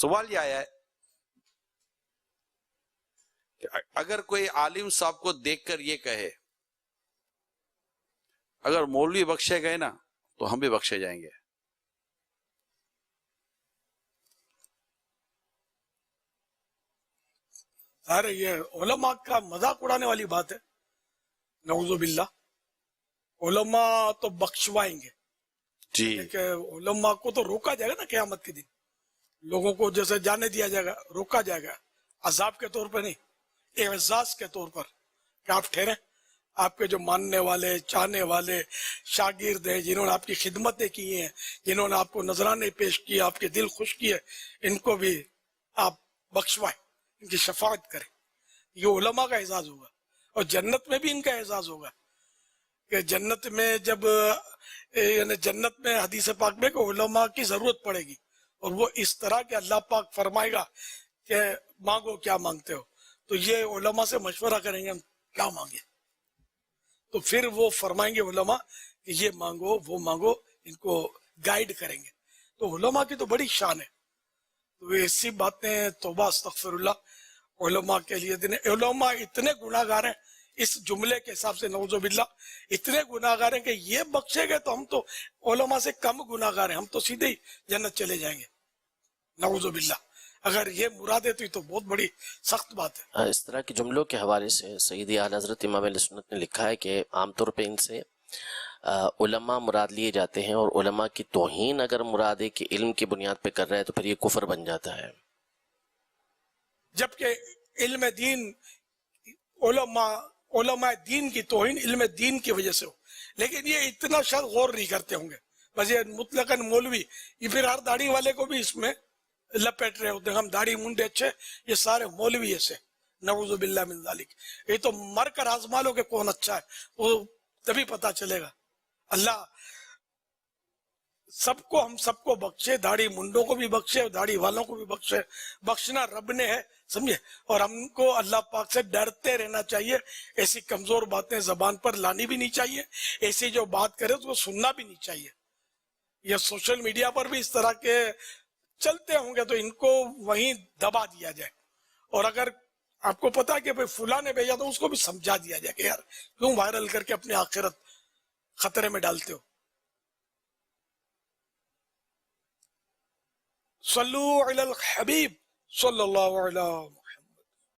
سوال یہ آیا ہے کہ اگر کوئی عالم صاحب کو دیکھ کر یہ کہے اگر مولوی بخشے گئے نا تو ہم بھی بخشے جائیں گے، ارے یہ علماء کا مذاق اڑانے والی بات ہے، نعوذ باللہ۔ علماء تو بخشوائیں گے، جی کہ علماء کو تو روکا جائے گا نا قیامت کے دن، لوگوں کو جیسے جانے دیا جائے گا، روکا جائے گا، عذاب کے طور پہ نہیں، اعزاز کے طور پر کہ آپ ٹھہریں، آپ کے جو ماننے والے، چاہنے والے شاگرد ہیں، جنہوں نے آپ کی خدمتیں کی ہیں، جنہوں نے آپ کو نذرانے پیش کیے، آپ کے دل خوش کیے، ان کو بھی آپ بخشوائیں، ان کی شفاعت کریں۔ یہ علماء کا اعزاز ہوگا، اور جنت میں بھی ان کا اعزاز ہوگا کہ جنت میں جب یعنی جنت میں حدیث پاک میں کہ علماء کی ضرورت پڑے گی، اور وہ اس طرح کہ اللہ پاک فرمائے گا کہ مانگو کیا مانگتے ہو، تو یہ علماء سے مشورہ کریں گے ہم کیا مانگے، تو پھر وہ فرمائیں گے علماء کہ یہ مانگو وہ مانگو، ان کو گائیڈ کریں گے۔ تو علماء کی تو بڑی شان ہے، تو ایسی باتیں توبہ استغفر اللہ علماء کے لیے دن۔ علماء اتنے گناہ گار ہیں، اس جملے کے حساب سے نعوذ باللہ اتنے گناہ گار ہیں کہ یہ بخشے گئے تو ہم تو علماء سے کم گناہ گار ہیں، ہم تو سیدھے ہی جنت چلے جائیں گے، نعوذ باللہ۔ اگر یہ مراد ہے تو یہ تو بہت بڑی سخت بات ہے۔ اس طرح کے جملوں کے حوالے سے سیدی اعلیٰ حضرت امام اہل سنت نے لکھا ہے کہ عام طور پہ ان سے علماء مراد لیے جاتے ہیں، اور علماء کی توہین اگر مراد ہے کہ علم کی بنیاد پہ کر رہا ہے تو پھر یہ کفر بن جاتا ہے۔ جبکہ علم دین، علماء دین کی توہین علم دین کی وجہ سے ہو، لیکن یہ اتنا شاید غور نہیں کرتے ہوں گے، بس یہ مطلقاً مولوی، یہ پھر ہر داڑھی والے کو بھی اس میں لپیٹ رہے ہوتے ہیں، ہم داڑھی منڈے اچھے، یہ سارے مولوی ایسے، نعوذ باللہ من ذالک۔ یہ تو مر کر آزما لو کہ کون اچھا ہے، وہ تبھی پتا چلے گا۔ اللہ سب کو، ہم سب کو بخشے، داڑھی منڈوں کو بھی بخشے اور داڑھی والوں کو بھی بخشے، بخشنا رب نے ہے، سمجھے، اور ہم کو اللہ پاک سے ڈرتے رہنا چاہیے، ایسی کمزور باتیں زبان پر لانی بھی نہیں چاہیے، ایسی جو بات کرے تو وہ سننا بھی نہیں چاہیے۔ یہ سوشل میڈیا پر بھی اس طرح کے چلتے ہوں گے تو ان کو وہیں دبا دیا جائے، اور اگر آپ کو پتا کہ بھئی فلاں نے بھیجا تو اس کو بھی سمجھا دیا جائے کہ یار کیوں وائرل کر کے اپنی آخرت خطرے میں ڈالتے ہو۔ صلو علی الحبیب صلی اللہ علیہ